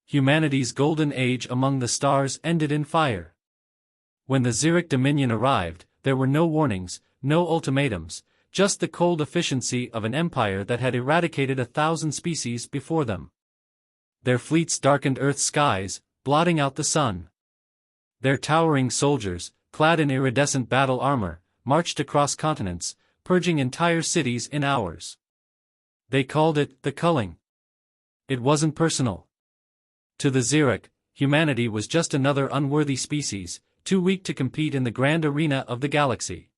Humanity's golden age among the stars ended in fire. When the Xeric Dominion arrived, there were no warnings, no ultimatums, just the cold efficiency of an empire that had eradicated 1,000 species before them. Their fleets darkened Earth's skies, blotting out the sun. Their towering soldiers, clad in iridescent battle armor, marched across continents, purging entire cities in hours. They called it the culling. It wasn't personal. To the Xeric, humanity was just another unworthy species, too weak to compete in the grand arena of the galaxy.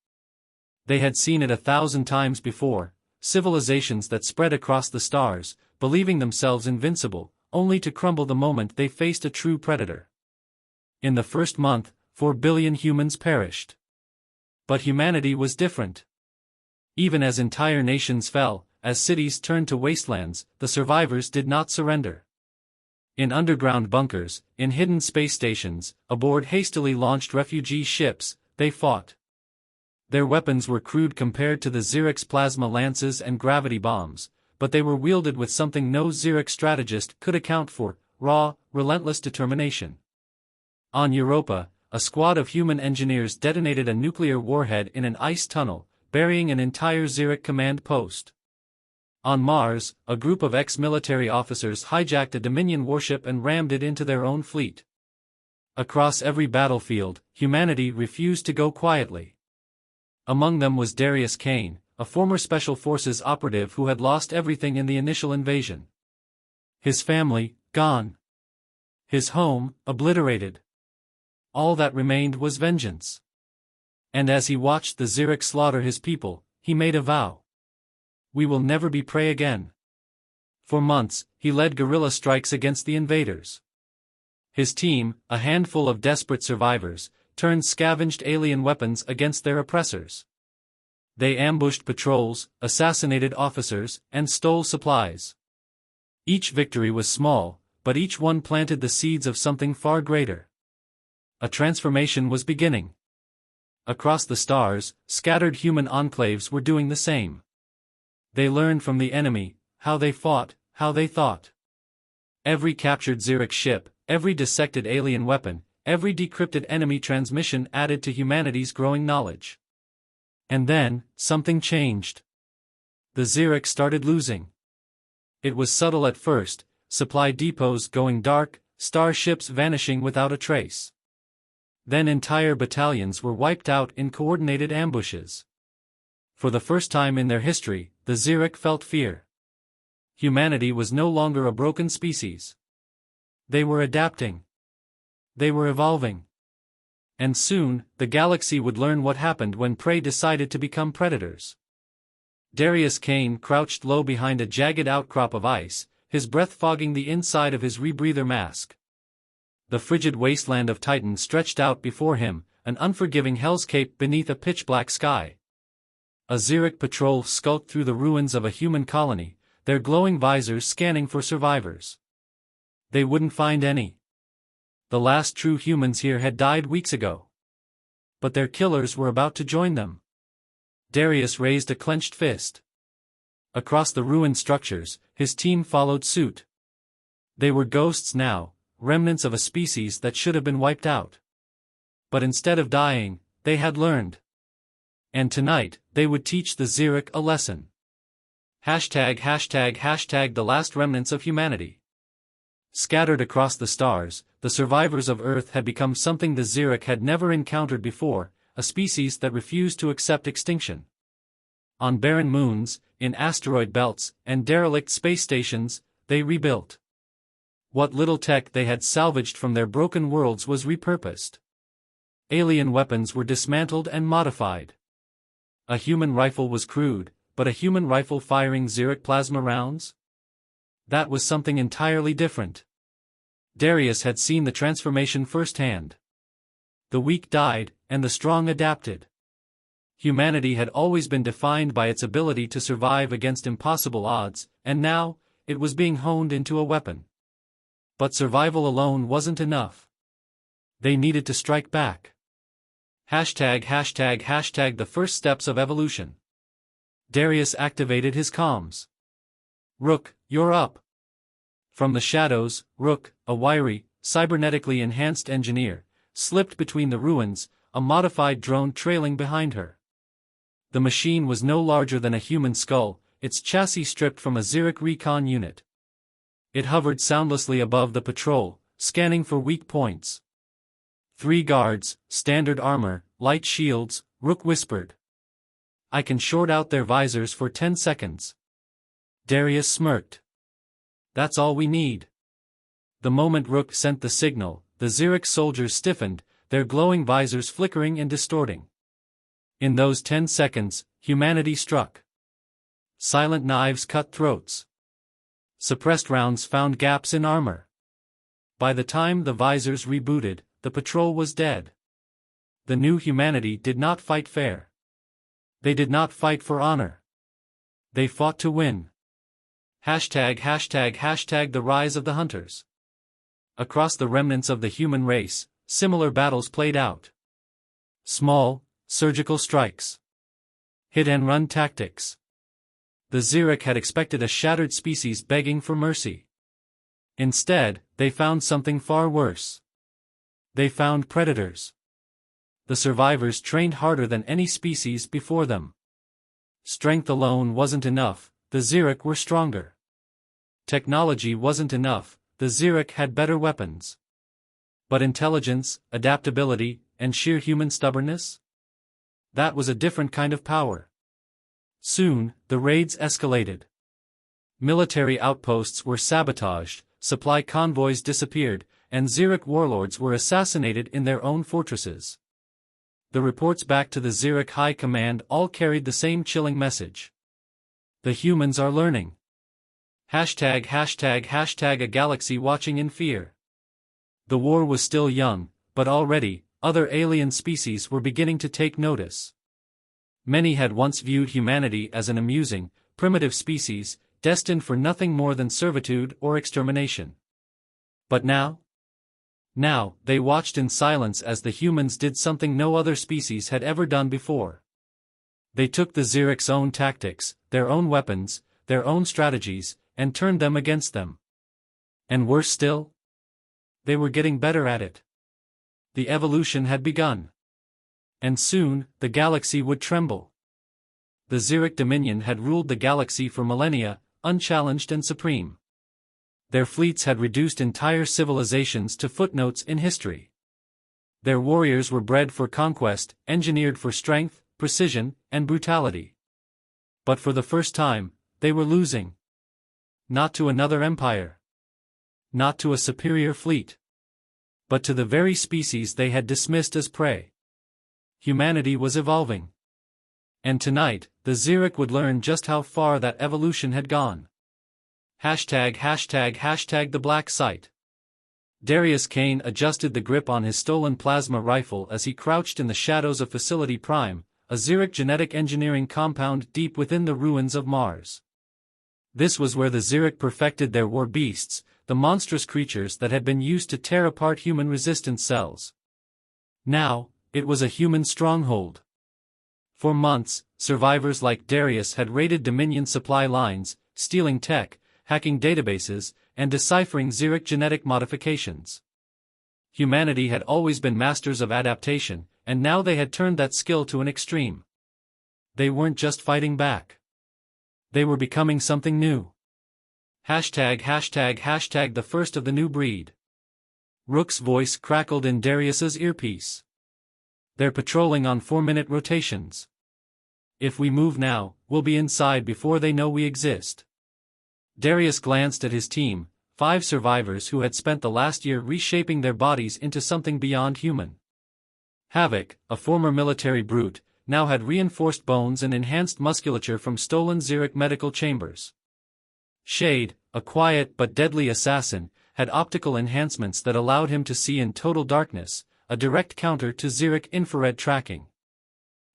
They had seen it 1,000 times before, civilizations that spread across the stars, believing themselves invincible, only to crumble the moment they faced a true predator. In the first month, 4 billion humans perished. But humanity was different. Even as entire nations fell, as cities turned to wastelands, the survivors did not surrender. In underground bunkers, in hidden space stations, aboard hastily launched refugee ships, they fought. Their weapons were crude compared to the Xeric's plasma lances and gravity bombs, but they were wielded with something no Xeric strategist could account for: raw, relentless determination. On Europa, a squad of human engineers detonated a nuclear warhead in an ice tunnel, burying an entire Xeric command post. On Mars, a group of ex-military officers hijacked a Dominion warship and rammed it into their own fleet. Across every battlefield, humanity refused to go quietly. Among them was Darius Kane, a former Special Forces operative who had lost everything in the initial invasion. His family, gone. His home, obliterated. All that remained was vengeance. And as he watched the Xeric slaughter his people, he made a vow. We will never be prey again. For months, he led guerrilla strikes against the invaders. His team, a handful of desperate survivors, turned scavenged alien weapons against their oppressors. They ambushed patrols, assassinated officers, and stole supplies. Each victory was small, but each one planted the seeds of something far greater. A transformation was beginning. Across the stars, scattered human enclaves were doing the same. They learned from the enemy, how they fought, how they thought. Every captured Xeric ship, every dissected alien weapon, every decrypted enemy transmission added to humanity's growing knowledge. And then, something changed. The Xeric started losing. It was subtle at first, supply depots going dark, starships vanishing without a trace. Then entire battalions were wiped out in coordinated ambushes. For the first time in their history, the Xeric felt fear. Humanity was no longer a broken species. They were adapting. They were evolving. And soon, the galaxy would learn what happened when prey decided to become predators. Darius Kane crouched low behind a jagged outcrop of ice, his breath fogging the inside of his rebreather mask. The frigid wasteland of Titan stretched out before him, an unforgiving hellscape beneath a pitch-black sky. A Xeric patrol skulked through the ruins of a human colony, their glowing visors scanning for survivors. They wouldn't find any. The last true humans here had died weeks ago. But their killers were about to join them. Darius raised a clenched fist. Across the ruined structures, his team followed suit. They were ghosts now, remnants of a species that should have been wiped out. But instead of dying, they had learned. And tonight, they would teach the Xeric a lesson. #### the last remnants of humanity. Scattered across the stars, the survivors of Earth had become something the Xeric had never encountered before, a species that refused to accept extinction. On barren moons, in asteroid belts, and derelict space stations, they rebuilt. What little tech they had salvaged from their broken worlds was repurposed. Alien weapons were dismantled and modified. A human rifle was crude, but a human rifle firing Xeric plasma rounds? That was something entirely different. Darius had seen the transformation firsthand. The weak died, and the strong adapted. Humanity had always been defined by its ability to survive against impossible odds, and now, it was being honed into a weapon. But survival alone wasn't enough. They needed to strike back. #### the first steps of evolution. Darius activated his comms. Rook, you're up. From the shadows, Rook, a wiry, cybernetically enhanced engineer, slipped between the ruins, a modified drone trailing behind her. The machine was no larger than a human skull, its chassis stripped from a Xeric recon unit. It hovered soundlessly above the patrol, scanning for weak points. 3 guards, standard armor, light shields, Rook whispered. I can short out their visors for 10 seconds. Darius smirked. That's all we need. The moment Rook sent the signal, the Xeric soldiers stiffened, their glowing visors flickering and distorting. In those 10 seconds, humanity struck. Silent knives cut throats. Suppressed rounds found gaps in armor. By the time the visors rebooted, the patrol was dead. The new humanity did not fight fair. They did not fight for honor. They fought to win. #### the rise of the hunters. Across the remnants of the human race, similar battles played out. Small, surgical strikes. Hit-and-run tactics. The Xeric had expected a shattered species begging for mercy. Instead, they found something far worse. They found predators. The survivors trained harder than any species before them. Strength alone wasn't enough, the Xeric were stronger. Technology wasn't enough, the Xeric had better weapons. But intelligence, adaptability, and sheer human stubbornness? That was a different kind of power. Soon, the raids escalated. Military outposts were sabotaged, supply convoys disappeared, and Xeric warlords were assassinated in their own fortresses. The reports back to the Xeric High Command all carried the same chilling message. The humans are learning. #### a galaxy watching in fear. The war was still young, but already, other alien species were beginning to take notice. Many had once viewed humanity as an amusing, primitive species, destined for nothing more than servitude or extermination. But now? Now, they watched in silence as the humans did something no other species had ever done before. They took the Xeric's own tactics, their own weapons, their own strategies, and turned them against them. And worse still? They were getting better at it. The evolution had begun. And soon, the galaxy would tremble. The Xeric Dominion had ruled the galaxy for millennia, unchallenged and supreme. Their fleets had reduced entire civilizations to footnotes in history. Their warriors were bred for conquest, engineered for strength, precision, and brutality. But for the first time, they were losing. Not to another empire. Not to a superior fleet. But to the very species they had dismissed as prey. Humanity was evolving. And tonight, the Xeric would learn just how far that evolution had gone. #### the black site. Darius Kane adjusted the grip on his stolen plasma rifle as he crouched in the shadows of Facility Prime, a Xeric genetic engineering compound deep within the ruins of Mars. This was where the Xeric perfected their war beasts, the monstrous creatures that had been used to tear apart human resistance cells. Now, it was a human stronghold. For months, survivors like Darius had raided Dominion supply lines, stealing tech, hacking databases, and deciphering Xeric genetic modifications. Humanity had always been masters of adaptation, and now they had turned that skill to an extreme. They weren't just fighting back. They were becoming something new. #### the first of the new breed. Rook's voice crackled in Darius's earpiece. They're patrolling on 4-minute rotations. If we move now, we'll be inside before they know we exist. Darius glanced at his team, 5 survivors who had spent the last year reshaping their bodies into something beyond human. Havoc, a former military brute, now had reinforced bones and enhanced musculature from stolen Xeric medical chambers. Shade, a quiet but deadly assassin, had optical enhancements that allowed him to see in total darkness, a direct counter to Xeric infrared tracking.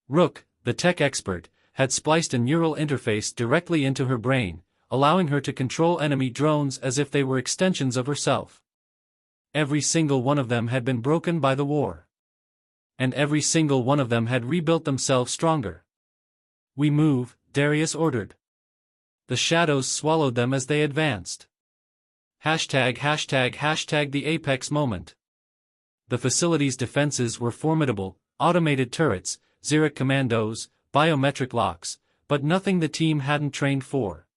Rook, the tech expert, had spliced a neural interface directly into her brain, allowing her to control enemy drones as if they were extensions of herself. Every single one of them had been broken by the war. And every single one of them had rebuilt themselves stronger. "We move," Darius ordered. The shadows swallowed them as they advanced. # Hashtag the apex moment. The facility's defenses were formidable: automated turrets, Zirc commandos, biometric locks, but nothing the team hadn't trained for.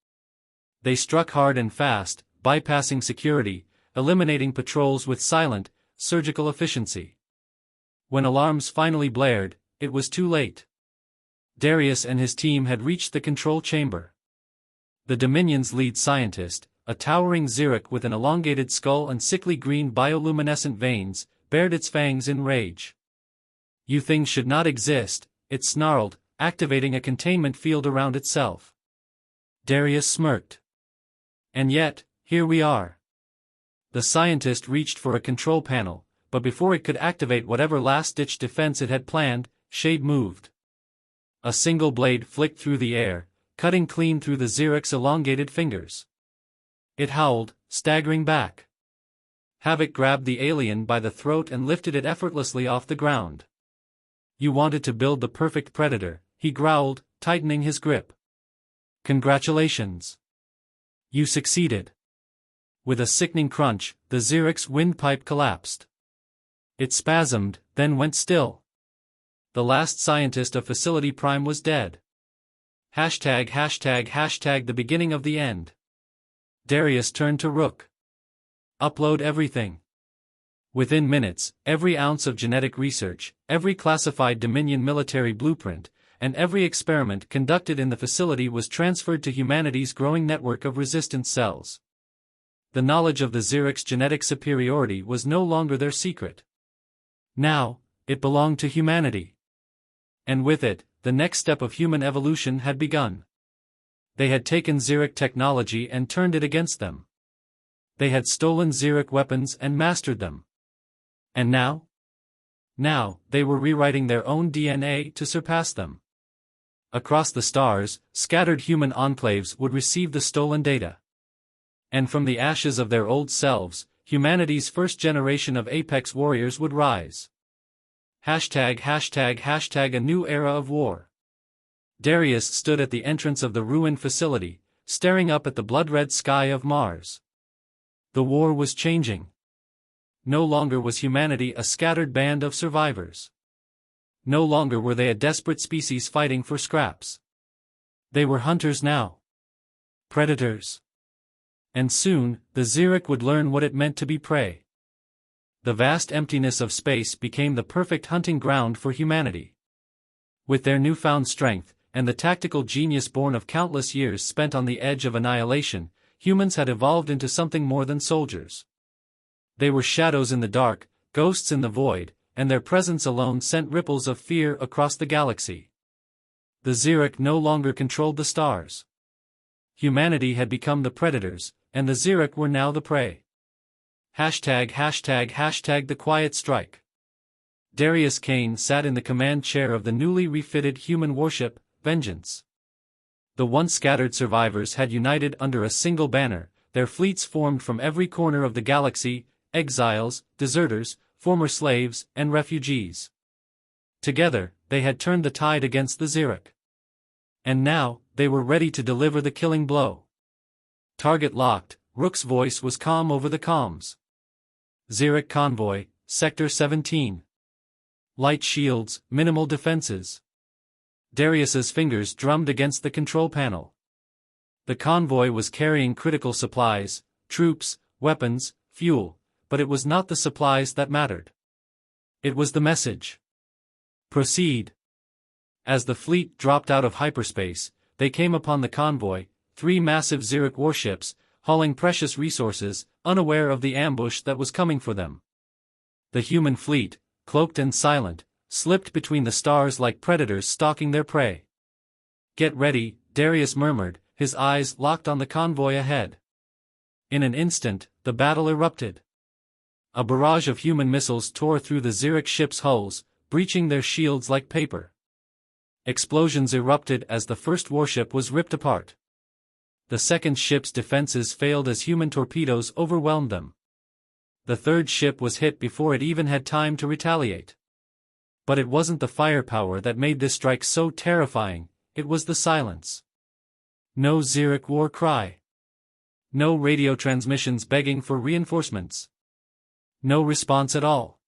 They struck hard and fast, bypassing security, eliminating patrols with silent, surgical efficiency. When alarms finally blared, it was too late. Darius and his team had reached the control chamber. The Dominion's lead scientist, a towering Zirc with an elongated skull and sickly green bioluminescent veins, bared its fangs in rage. "You things should not exist," it snarled, activating a containment field around itself. Darius smirked. "And yet, here we are." The scientist reached for a control panel, but before it could activate whatever last-ditch defense it had planned, Shade moved. A single blade flicked through the air, cutting clean through the Zirc's elongated fingers. It howled, staggering back. Havoc grabbed the alien by the throat and lifted it effortlessly off the ground. "You wanted to build the perfect predator," he growled, tightening his grip. "Congratulations. You succeeded." With a sickening crunch, the Zirc's windpipe collapsed. It spasmed, then went still. The last scientist of Facility Prime was dead. Hashtag the beginning of the end. Darius turned to Rook. "Upload everything." Within minutes, every ounce of genetic research, every classified Dominion military blueprint, and every experiment conducted in the facility was transferred to humanity's growing network of resistance cells. The knowledge of the Zirc's genetic superiority was no longer their secret. Now, it belonged to humanity. And with it, the next step of human evolution had begun. They had taken Zirc technology and turned it against them. They had stolen Zirc weapons and mastered them. And now? Now, they were rewriting their own DNA to surpass them. Across the stars, scattered human enclaves would receive the stolen data. And from the ashes of their old selves, humanity's first generation of apex warriors would rise. Hashtag a new era of war. Darius stood at the entrance of the ruined facility, staring up at the blood-red sky of Mars. The war was changing. No longer was humanity a scattered band of survivors. No longer were they a desperate species fighting for scraps. They were hunters now. Predators. And soon, the Zirc would learn what it meant to be prey. The vast emptiness of space became the perfect hunting ground for humanity. With their newfound strength, and the tactical genius born of countless years spent on the edge of annihilation, humans had evolved into something more than soldiers. They were shadows in the dark, ghosts in the void, and their presence alone sent ripples of fear across the galaxy. The Zirc no longer controlled the stars. Humanity had become the predators, and the Zirc were now the prey. Hashtag the quiet strike. Darius Kane sat in the command chair of the newly refitted human warship, Vengeance. The once scattered survivors had united under a single banner, their fleets formed from every corner of the galaxy, exiles, deserters, former slaves, and refugees. Together, they had turned the tide against the Zirc. And now, they were ready to deliver the killing blow. Target locked, Rook's voice was calm over the comms. Zirc convoy, Sector 17. Light shields, minimal defenses. Darius's fingers drummed against the control panel. The convoy was carrying critical supplies, troops, weapons, fuel, but it was not the supplies that mattered. It was the message. Proceed. As the fleet dropped out of hyperspace, they came upon the convoy, 3 massive Zirc warships, hauling precious resources, unaware of the ambush that was coming for them. The human fleet, cloaked and silent, slipped between the stars like predators stalking their prey. "Get ready," Darius murmured, his eyes locked on the convoy ahead. In an instant, the battle erupted. A barrage of human missiles tore through the Zirc ships' hulls, breaching their shields like paper. Explosions erupted as the first warship was ripped apart. The second ship's defenses failed as human torpedoes overwhelmed them. The third ship was hit before it even had time to retaliate. But it wasn't the firepower that made this strike so terrifying, it was the silence. No Zirc war cry. No radio transmissions begging for reinforcements. No response at all.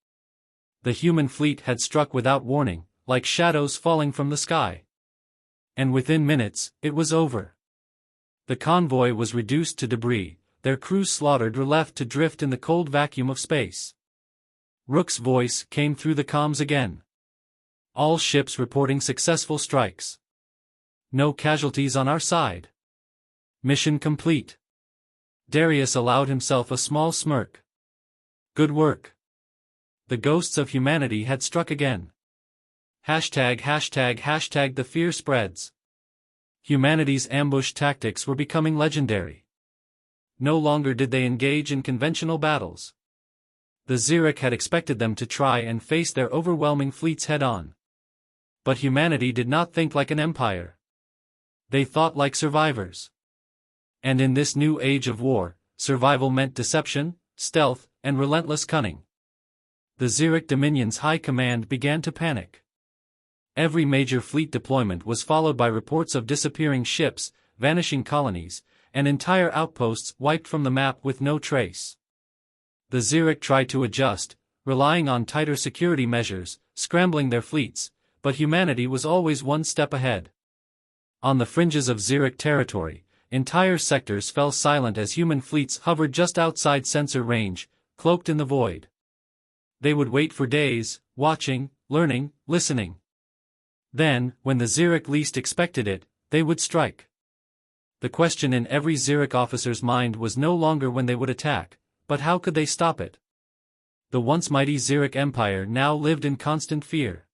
The human fleet had struck without warning, like shadows falling from the sky. And within minutes, it was over. The convoy was reduced to debris, their crews slaughtered or left to drift in the cold vacuum of space. Rook's voice came through the comms again. All ships reporting successful strikes. No casualties on our side. Mission complete. Darius allowed himself a small smirk. Good work. The ghosts of humanity had struck again. #### the fear spreads. Humanity's ambush tactics were becoming legendary. No longer did they engage in conventional battles. The Xeric had expected them to try and face their overwhelming fleets head-on. But humanity did not think like an empire. They thought like survivors. And in this new age of war, survival meant deception, stealth, and relentless cunning. The Xeric Dominion's high command began to panic. Every major fleet deployment was followed by reports of disappearing ships, vanishing colonies, and entire outposts wiped from the map with no trace. The Xeric tried to adjust, relying on tighter security measures, scrambling their fleets, but humanity was always one step ahead. On the fringes of Xeric territory, entire sectors fell silent as human fleets hovered just outside sensor range, cloaked in the void. They would wait for days, watching, learning, listening. Then, when the Xeric least expected it, they would strike. The question in every Xeric officer's mind was no longer when they would attack, but how could they stop it? The once mighty Xeric Empire now lived in constant fear.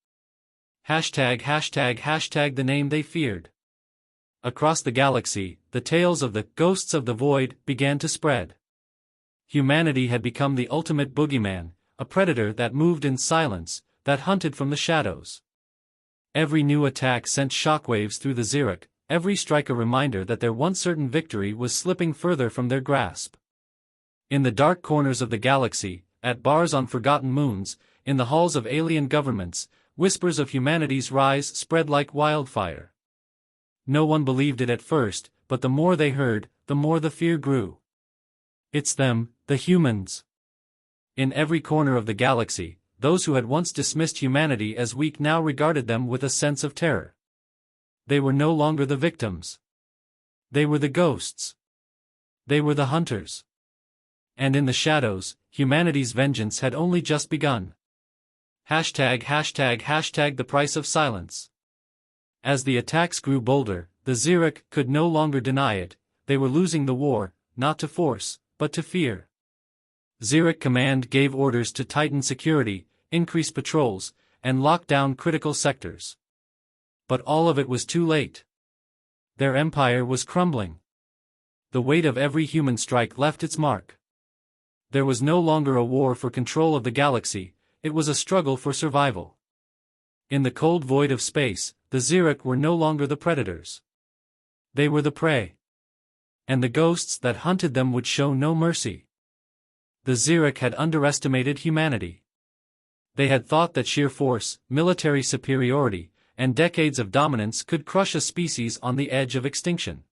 #### the name they feared. Across the galaxy, the tales of the ghosts of the void began to spread. Humanity had become the ultimate boogeyman, a predator that moved in silence, that hunted from the shadows. Every new attack sent shockwaves through the Xeric, every strike a reminder that their once certain victory was slipping further from their grasp. In the dark corners of the galaxy, at bars on forgotten moons, in the halls of alien governments, whispers of humanity's rise spread like wildfire. No one believed it at first, but the more they heard, the more the fear grew. It's them, the humans. In every corner of the galaxy, those who had once dismissed humanity as weak now regarded them with a sense of terror. They were no longer the victims. They were the ghosts. They were the hunters. And in the shadows, humanity's vengeance had only just begun. #### the price of silence. As the attacks grew bolder, the Xeric could no longer deny it. They were losing the war, not to force, but to fear. Xeric Command gave orders to tighten security, increase patrols, and lock down critical sectors. But all of it was too late. Their empire was crumbling. The weight of every human strike left its mark. There was no longer a war for control of the galaxy, it was a struggle for survival. In the cold void of space, the Xeric were no longer the predators. They were the prey. And the ghosts that hunted them would show no mercy. The Xeric had underestimated humanity. They had thought that sheer force, military superiority, and decades of dominance could crush a species on the edge of extinction.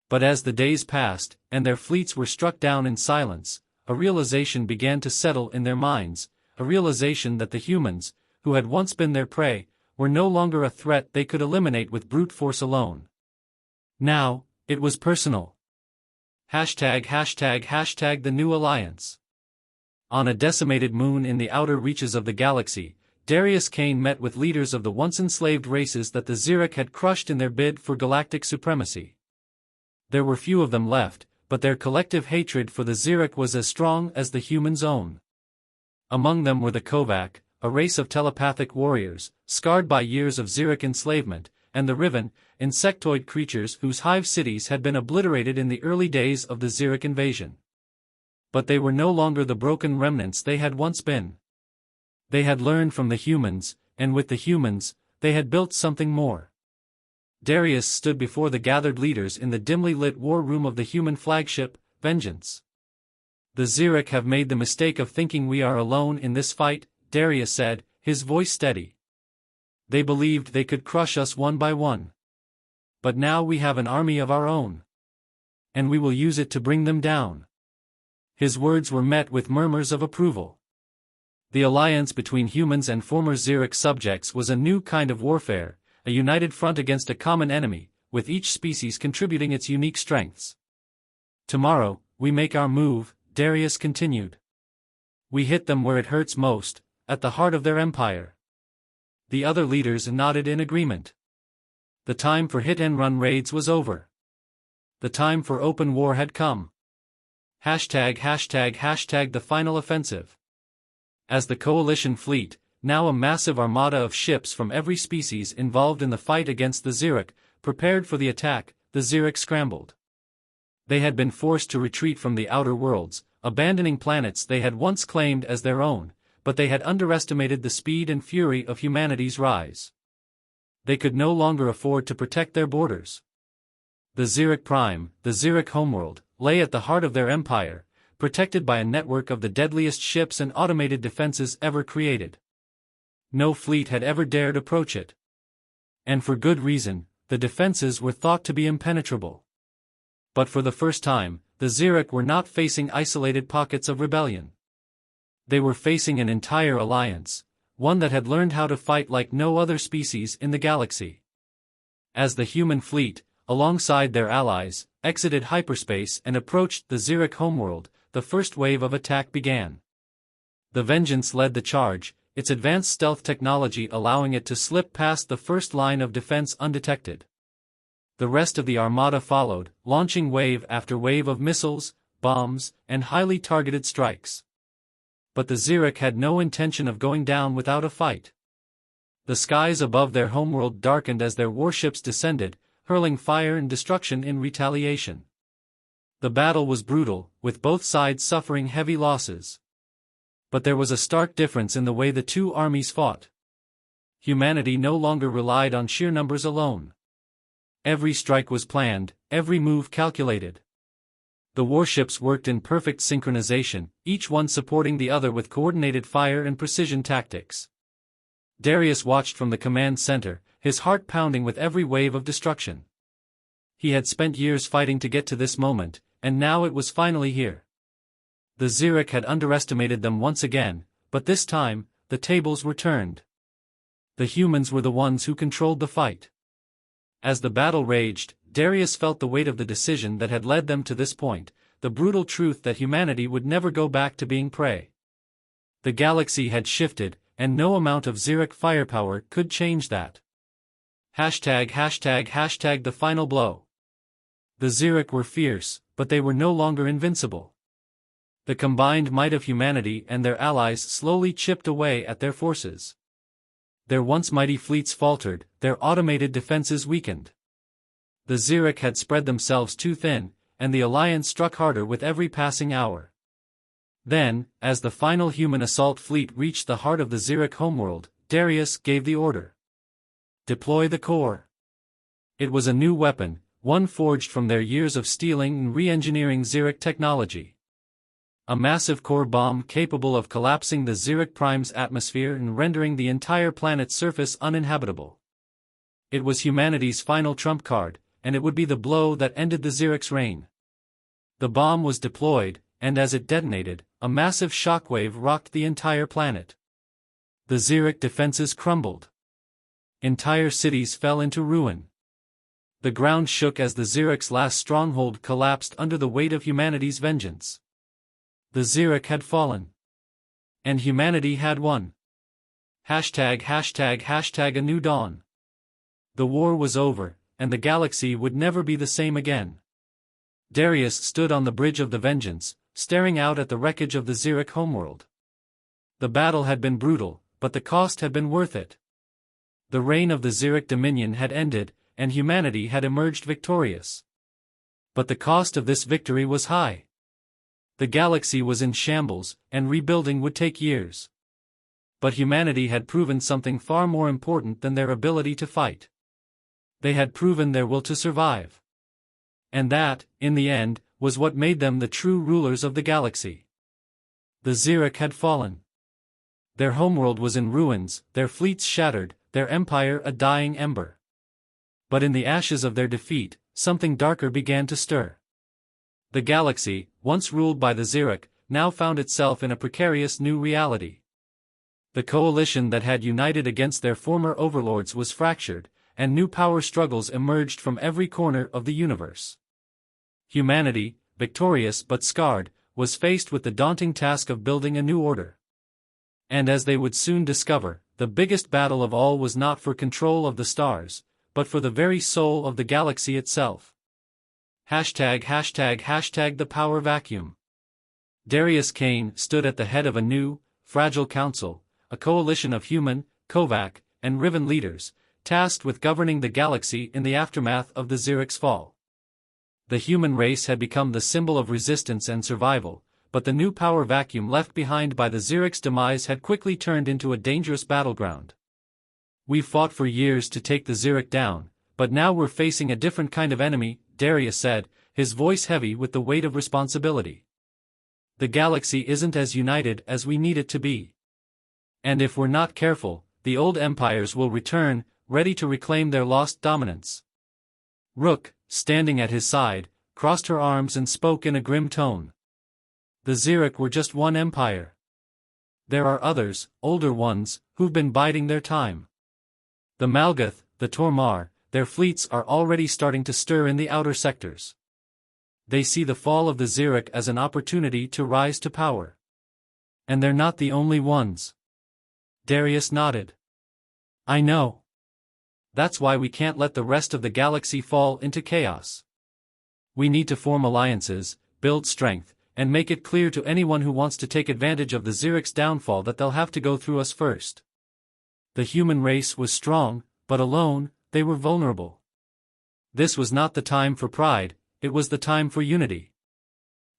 But as the days passed, and their fleets were struck down in silence, a realization began to settle in their minds, a realization that the humans, who had once been their prey, were no longer a threat they could eliminate with brute force alone. Now, it was personal. #### the new alliance. On a decimated moon in the outer reaches of the galaxy, Darius Kane met with leaders of the once enslaved races that the Xeric had crushed in their bid for galactic supremacy. There were few of them left, but their collective hatred for the Xeric was as strong as the humans' own. Among them were the Kovac, a race of telepathic warriors, scarred by years of Xeric enslavement, and the Riven, insectoid creatures whose hive cities had been obliterated in the early days of the Xeric invasion. But they were no longer the broken remnants they had once been. They had learned from the humans, and with the humans, they had built something more. Darius stood before the gathered leaders in the dimly lit war room of the human flagship, Vengeance. The Xeric have made the mistake of thinking we are alone in this fight, Darius said, his voice steady. They believed they could crush us one by one. But now we have an army of our own. and we will use it to bring them down." His words were met with murmurs of approval. The alliance between humans and former Xeric subjects was a new kind of warfare, a united front against a common enemy, with each species contributing its unique strengths. "Tomorrow, we make our move," Darius continued. "We hit them where it hurts most, at the heart of their empire." The other leaders nodded in agreement. The time for hit-and-run raids was over. The time for open war had come. ####the final offensive. As the coalition fleet, now a massive armada of ships from every species involved in the fight against the Xeric, prepared for the attack, the Xeric scrambled. They had been forced to retreat from the outer worlds, abandoning planets they had once claimed as their own, but they had underestimated the speed and fury of humanity's rise. They could no longer afford to protect their borders. The Xeric Prime, the Xeric homeworld, lay at the heart of their empire, protected by a network of the deadliest ships and automated defenses ever created. No fleet had ever dared approach it. And for good reason, the defenses were thought to be impenetrable. But for the first time, the Xeric were not facing isolated pockets of rebellion. They were facing an entire alliance, one that had learned how to fight like no other species in the galaxy. As the human fleet, alongside their allies, exited hyperspace and approached the Xeric homeworld, the first wave of attack began. The Vengeance led the charge, its advanced stealth technology allowing it to slip past the first line of defense undetected. The rest of the armada followed, launching wave after wave of missiles, bombs, and highly targeted strikes. But the Xeric had no intention of going down without a fight. The skies above their homeworld darkened as their warships descended, hurling fire and destruction in retaliation. The battle was brutal, with both sides suffering heavy losses. But there was a stark difference in the way the two armies fought. Humanity no longer relied on sheer numbers alone. Every strike was planned, every move calculated. The warships worked in perfect synchronization, each one supporting the other with coordinated fire and precision tactics. Darius watched from the command center, his heart pounding with every wave of destruction. He had spent years fighting to get to this moment, and now it was finally here. The Xeric had underestimated them once again, but this time, the tables were turned. The humans were the ones who controlled the fight. As the battle raged, Darius felt the weight of the decision that had led them to this point, the brutal truth that humanity would never go back to being prey. The galaxy had shifted, and no amount of Xeric firepower could change that. ###the final blow. The Xeric were fierce, but they were no longer invincible. The combined might of humanity and their allies slowly chipped away at their forces. Their once mighty fleets faltered, their automated defenses weakened. The Xeric had spread themselves too thin, and the alliance struck harder with every passing hour. Then, as the final human assault fleet reached the heart of the Xeric homeworld, Darius gave the order. Deploy the core. It was a new weapon, one forged from their years of stealing and re-engineering Xeric technology. A massive core bomb capable of collapsing the Xeric Prime's atmosphere and rendering the entire planet's surface uninhabitable. It was humanity's final trump card, and it would be the blow that ended the Xeric's reign. The bomb was deployed, and as it detonated, a massive shockwave rocked the entire planet. The Xeric defenses crumbled. Entire cities fell into ruin. The ground shook as the Xeric's last stronghold collapsed under the weight of humanity's vengeance. The Xeric had fallen. And humanity had won. #### a new dawn. The war was over, and the galaxy would never be the same again. Darius stood on the bridge of the Vengeance, staring out at the wreckage of the Xeric homeworld. The battle had been brutal, but the cost had been worth it. The reign of the Xeric Dominion had ended, and humanity had emerged victorious. But the cost of this victory was high. The galaxy was in shambles, and rebuilding would take years. But humanity had proven something far more important than their ability to fight. They had proven their will to survive. And that, in the end, was what made them the true rulers of the galaxy. The Xeric had fallen. Their homeworld was in ruins, their fleets shattered, their empire a dying ember. But in the ashes of their defeat, something darker began to stir. The galaxy, once ruled by the Xeric, now found itself in a precarious new reality. The coalition that had united against their former overlords was fractured, and new power struggles emerged from every corner of the universe. Humanity, victorious but scarred, was faced with the daunting task of building a new order. And as they would soon discover, the biggest battle of all was not for control of the stars, but for the very soul of the galaxy itself. ####The power vacuum. Darius Kane stood at the head of a new, fragile council, a coalition of human, Kovac, and Riven leaders, tasked with governing the galaxy in the aftermath of the Xeric's fall. The human race had become the symbol of resistance and survival, but the new power vacuum left behind by the Xeric's demise had quickly turned into a dangerous battleground. "We've fought for years to take the Xeric down, but now we're facing a different kind of enemy," Darius said, his voice heavy with the weight of responsibility. "The galaxy isn't as united as we need it to be. And if we're not careful, the old empires will return, ready to reclaim their lost dominance." Rook, standing at his side, crossed her arms and spoke in a grim tone. "The Xeric were just one empire. There are others, older ones, who've been biding their time. The Malgath, the Tormar, their fleets are already starting to stir in the outer sectors. They see the fall of the Xeric as an opportunity to rise to power. And they're not the only ones." Darius nodded. "I know. That's why we can't let the rest of the galaxy fall into chaos. We need to form alliances, build strength, and make it clear to anyone who wants to take advantage of the Xeric's downfall that they'll have to go through us first. The human race was strong, but alone, they were vulnerable. This was not the time for pride, it was the time for unity."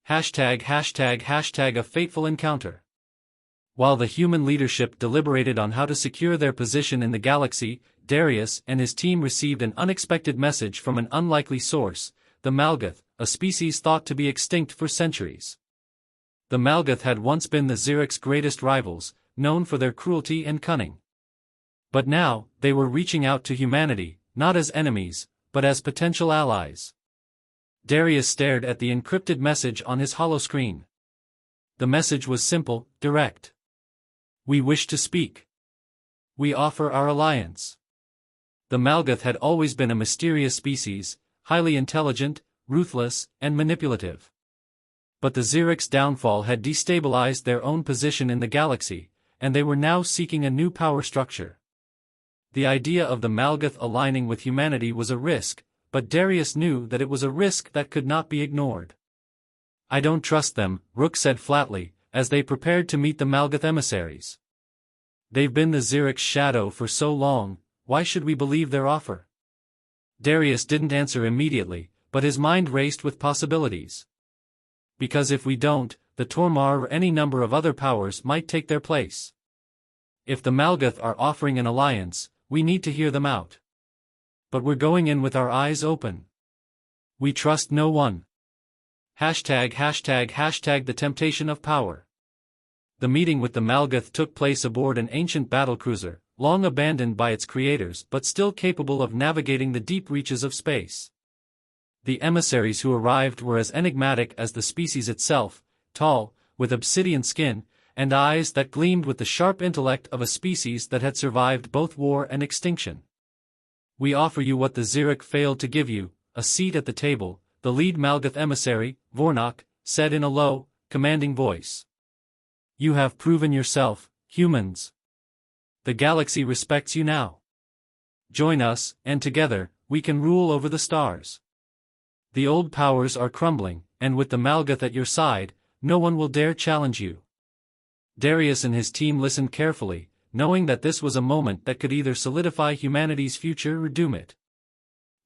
####A fateful encounter. While the human leadership deliberated on how to secure their position in the galaxy, Darius and his team received an unexpected message from an unlikely source: the Malgath, a species thought to be extinct for centuries. The Malgath had once been the Xeric's greatest rivals, known for their cruelty and cunning. But now, they were reaching out to humanity, not as enemies, but as potential allies. Darius stared at the encrypted message on his holoscreen. The message was simple, direct. "We wish to speak. We offer our alliance." The Malgath had always been a mysterious species, highly intelligent, ruthless, and manipulative. But the Xeric's downfall had destabilized their own position in the galaxy, and they were now seeking a new power structure. The idea of the Malgath aligning with humanity was a risk, but Darius knew that it was a risk that could not be ignored. "I don't trust them," Rook said flatly, as they prepared to meet the Malgath emissaries. "They've been the Xeric's shadow for so long, why should we believe their offer?" Darius didn't answer immediately, but his mind raced with possibilities. "Because if we don't, the Tormar or any number of other powers might take their place. If the Malgath are offering an alliance, we need to hear them out. But we're going in with our eyes open. We trust no one." ###The temptation of power. The meeting with the Malgath took place aboard an ancient battlecruiser, long abandoned by its creators but still capable of navigating the deep reaches of space. The emissaries who arrived were as enigmatic as the species itself, tall, with obsidian skin, and eyes that gleamed with the sharp intellect of a species that had survived both war and extinction. "We offer you what the Xeric failed to give you, a seat at the table," the lead Malgath emissary, Vornok, said in a low, commanding voice. "You have proven yourself, humans. The galaxy respects you now. Join us, and together, we can rule over the stars. The old powers are crumbling, and with the Malgath at your side, no one will dare challenge you." Darius and his team listened carefully, knowing that this was a moment that could either solidify humanity's future or doom it.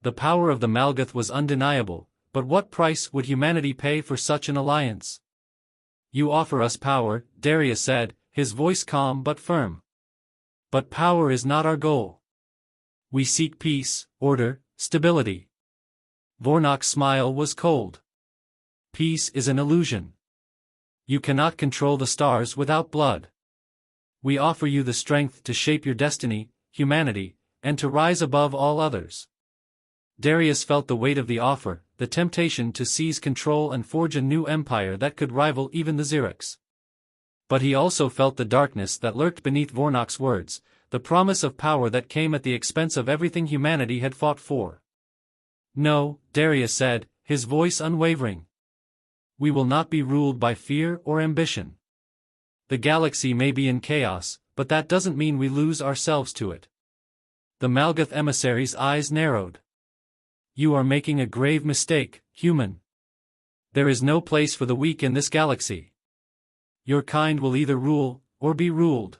The power of the Malgath was undeniable, but what price would humanity pay for such an alliance? "You offer us power," Darius said, his voice calm but firm. "But power is not our goal. We seek peace, order, stability." Vornok's smile was cold. "Peace is an illusion. You cannot control the stars without blood. We offer you the strength to shape your destiny, humanity, and to rise above all others." Darius felt the weight of the offer, the temptation to seize control and forge a new empire that could rival even the Xerics. But he also felt the darkness that lurked beneath Vornok's words, the promise of power that came at the expense of everything humanity had fought for. "No," Darius said, his voice unwavering. "We will not be ruled by fear or ambition. The galaxy may be in chaos, but that doesn't mean we lose ourselves to it." The Malgath emissary's eyes narrowed. "You are making a grave mistake, human. There is no place for the weak in this galaxy. Your kind will either rule, or be ruled."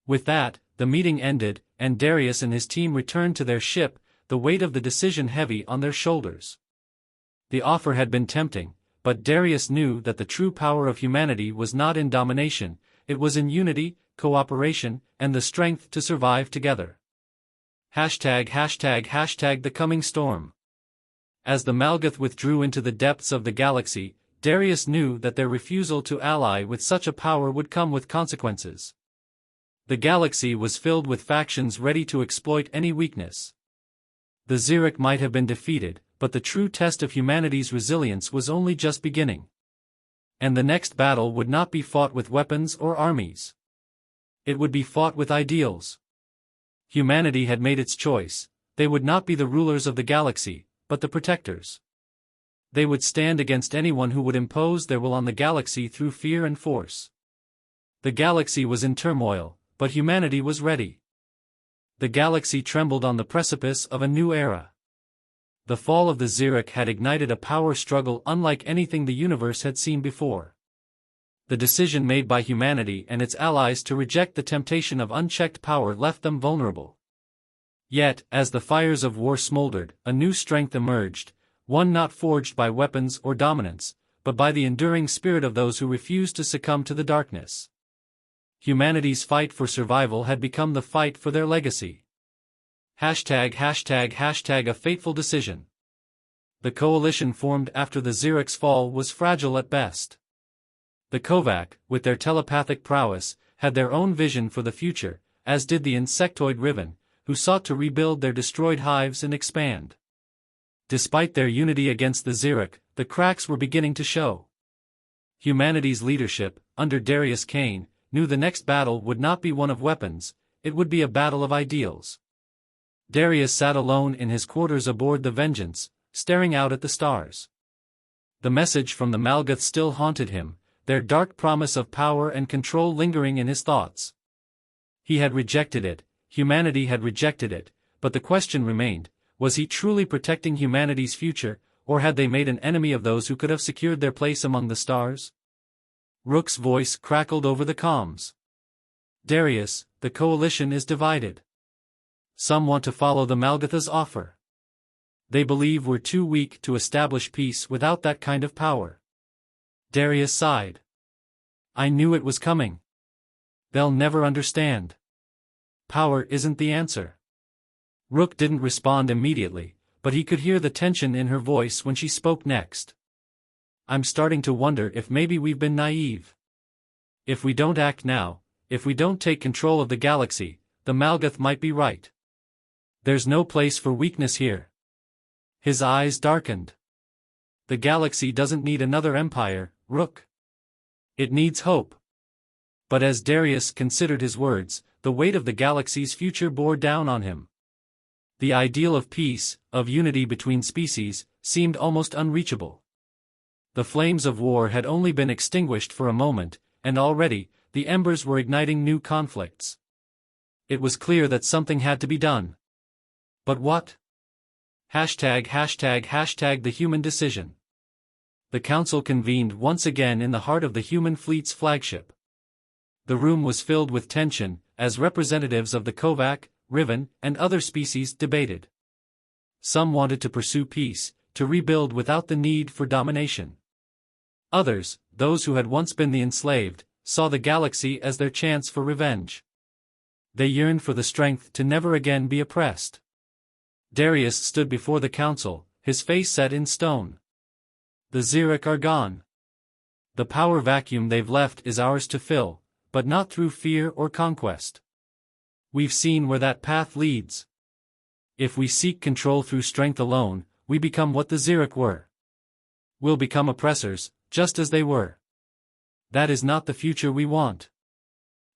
With that, the meeting ended, and Darius and his team returned to their ship, the weight of the decision heavy on their shoulders. The offer had been tempting, but Darius knew that the true power of humanity was not in domination, it was in unity, cooperation, and the strength to survive together. ###the coming storm. As the Malgath withdrew into the depths of the galaxy, Darius knew that their refusal to ally with such a power would come with consequences. The galaxy was filled with factions ready to exploit any weakness. The Xeric might have been defeated, but the true test of humanity's resilience was only just beginning. And the next battle would not be fought with weapons or armies. It would be fought with ideals. Humanity had made its choice. They would not be the rulers of the galaxy, but the protectors. They would stand against anyone who would impose their will on the galaxy through fear and force. The galaxy was in turmoil, but humanity was ready. The galaxy trembled on the precipice of a new era. The fall of the Xeric had ignited a power struggle unlike anything the universe had seen before. The decision made by humanity and its allies to reject the temptation of unchecked power left them vulnerable. Yet, as the fires of war smoldered, a new strength emerged, one not forged by weapons or dominance, but by the enduring spirit of those who refused to succumb to the darkness. Humanity's fight for survival had become the fight for their legacy. ###a fateful decision. The coalition formed after the Xeric's fall was fragile at best. The Kovac, with their telepathic prowess, had their own vision for the future, as did the insectoid Riven, who sought to rebuild their destroyed hives and expand. Despite their unity against the Xeric, the cracks were beginning to show. Humanity's leadership, under Darius Kane, knew the next battle would not be one of weapons, it would be a battle of ideals. Darius sat alone in his quarters aboard the Vengeance, staring out at the stars. The message from the Malgath still haunted him, their dark promise of power and control lingering in his thoughts. He had rejected it, humanity had rejected it, but the question remained, was he truly protecting humanity's future, or had they made an enemy of those who could have secured their place among the stars? Rook's voice crackled over the comms. "Darius, the coalition is divided. Some want to follow the Malgatha's offer. They believe we're too weak to establish peace without that kind of power." Darius sighed. "I knew it was coming. They'll never understand. Power isn't the answer." Rook didn't respond immediately, but he could hear the tension in her voice when she spoke next. "I'm starting to wonder if maybe we've been naive. If we don't act now, if we don't take control of the galaxy, the Malgath might be right. There's no place for weakness here." His eyes darkened. "The galaxy doesn't need another empire, Rook. It needs hope." But as Darius considered his words, the weight of the galaxy's future bore down on him. The ideal of peace, of unity between species, seemed almost unreachable. The flames of war had only been extinguished for a moment, and already, the embers were igniting new conflicts. It was clear that something had to be done. But what? ###the human decision. The council convened once again in the heart of the human fleet's flagship. The room was filled with tension, as representatives of the Kovac, Riven, and other species debated. Some wanted to pursue peace, to rebuild without the need for domination. Others, those who had once been the enslaved, saw the galaxy as their chance for revenge. They yearned for the strength to never again be oppressed. Darius stood before the council, his face set in stone. "The Xeric are gone. The power vacuum they've left is ours to fill, but not through fear or conquest. We've seen where that path leads. If we seek control through strength alone, we become what the Xeric were. We'll become oppressors, just as they were. That is not the future we want.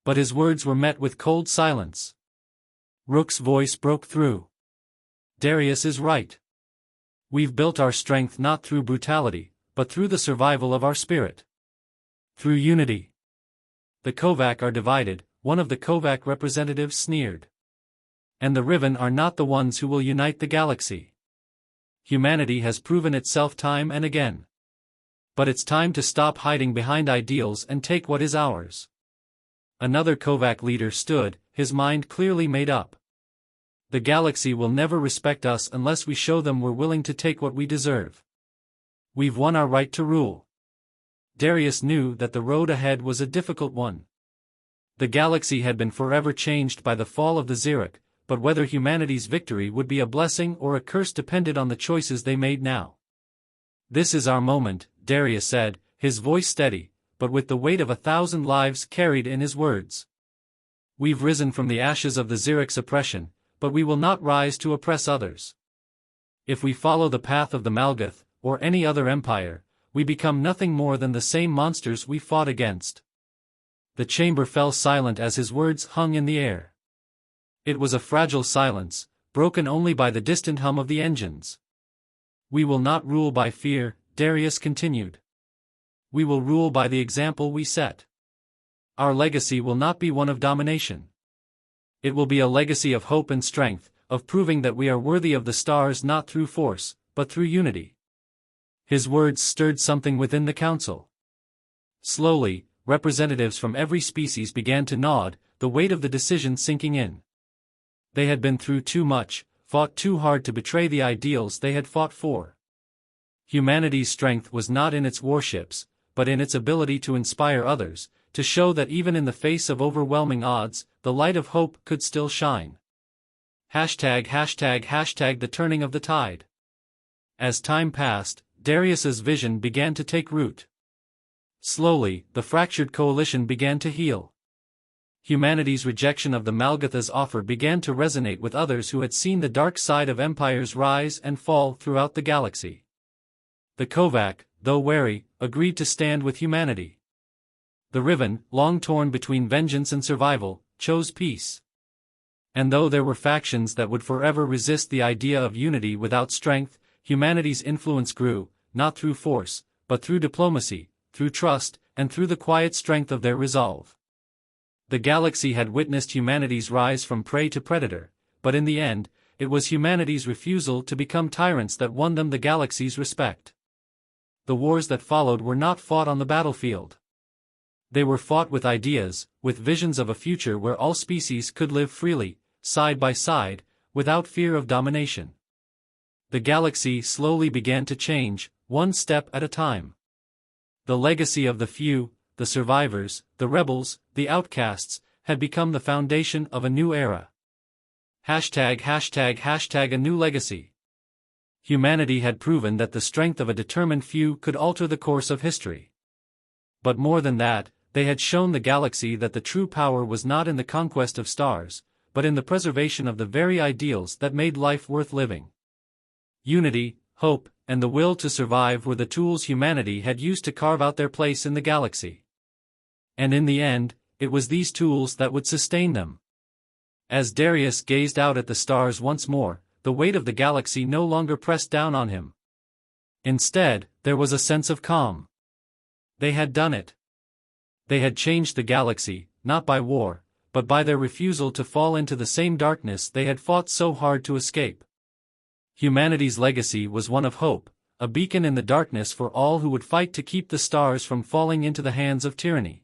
But his words were met with cold silence. Rook's voice broke through. Darius is right. We've built our strength not through brutality, but through the survival of our spirit. Through unity. The Kovac are divided, one of the Kovac representatives sneered. And the Riven are not the ones who will unite the galaxy. Humanity has proven itself time and again. But it's time to stop hiding behind ideals and take what is ours. Another Kovac leader stood, his mind clearly made up. The galaxy will never respect us unless we show them we're willing to take what we deserve. We've won our right to rule. Darius knew that the road ahead was a difficult one. The galaxy had been forever changed by the fall of the Xeric, but whether humanity's victory would be a blessing or a curse depended on the choices they made now. This is our moment, Darius said, his voice steady, but with the weight of 1,000 lives carried in his words. We've risen from the ashes of the Xeric's oppression, but we will not rise to oppress others. If we follow the path of the Malgath, or any other empire, we become nothing more than the same monsters we fought against. The chamber fell silent as his words hung in the air. It was a fragile silence, broken only by the distant hum of the engines. We will not rule by fear, Darius continued. We will rule by the example we set. Our legacy will not be one of domination. It will be a legacy of hope and strength, of proving that we are worthy of the stars not through force, but through unity. His words stirred something within the council. Slowly, representatives from every species began to nod, the weight of the decision sinking in. They had been through too much, fought too hard to betray the ideals they had fought for. Humanity's strength was not in its warships, but in its ability to inspire others, to show that even in the face of overwhelming odds, the light of hope could still shine. ###the turning of the tide. As time passed, Darius's vision began to take root. Slowly, the fractured coalition began to heal. Humanity's rejection of the Malgatha's offer began to resonate with others who had seen the dark side of empires rise and fall throughout the galaxy. The Kovac, though wary, agreed to stand with humanity. The Riven, long torn between vengeance and survival, chose peace. And though there were factions that would forever resist the idea of unity without strength, humanity's influence grew, not through force, but through diplomacy, through trust, and through the quiet strength of their resolve. The galaxy had witnessed humanity's rise from prey to predator, but in the end, it was humanity's refusal to become tyrants that won them the galaxy's respect. The wars that followed were not fought on the battlefield. They were fought with ideas, with visions of a future where all species could live freely, side by side, without fear of domination. The galaxy slowly began to change, one step at a time. The legacy of the few, the survivors, the rebels, the outcasts, had become the foundation of a new era. ###a new legacy. Humanity had proven that the strength of a determined few could alter the course of history. But more than that, they had shown the galaxy that the true power was not in the conquest of stars, but in the preservation of the very ideals that made life worth living. Unity, hope, and the will to survive were the tools humanity had used to carve out their place in the galaxy. And in the end, it was these tools that would sustain them. As Darius gazed out at the stars once more, the weight of the galaxy no longer pressed down on him. Instead, there was a sense of calm. They had done it. They had changed the galaxy, not by war, but by their refusal to fall into the same darkness they had fought so hard to escape. Humanity's legacy was one of hope, a beacon in the darkness for all who would fight to keep the stars from falling into the hands of tyranny.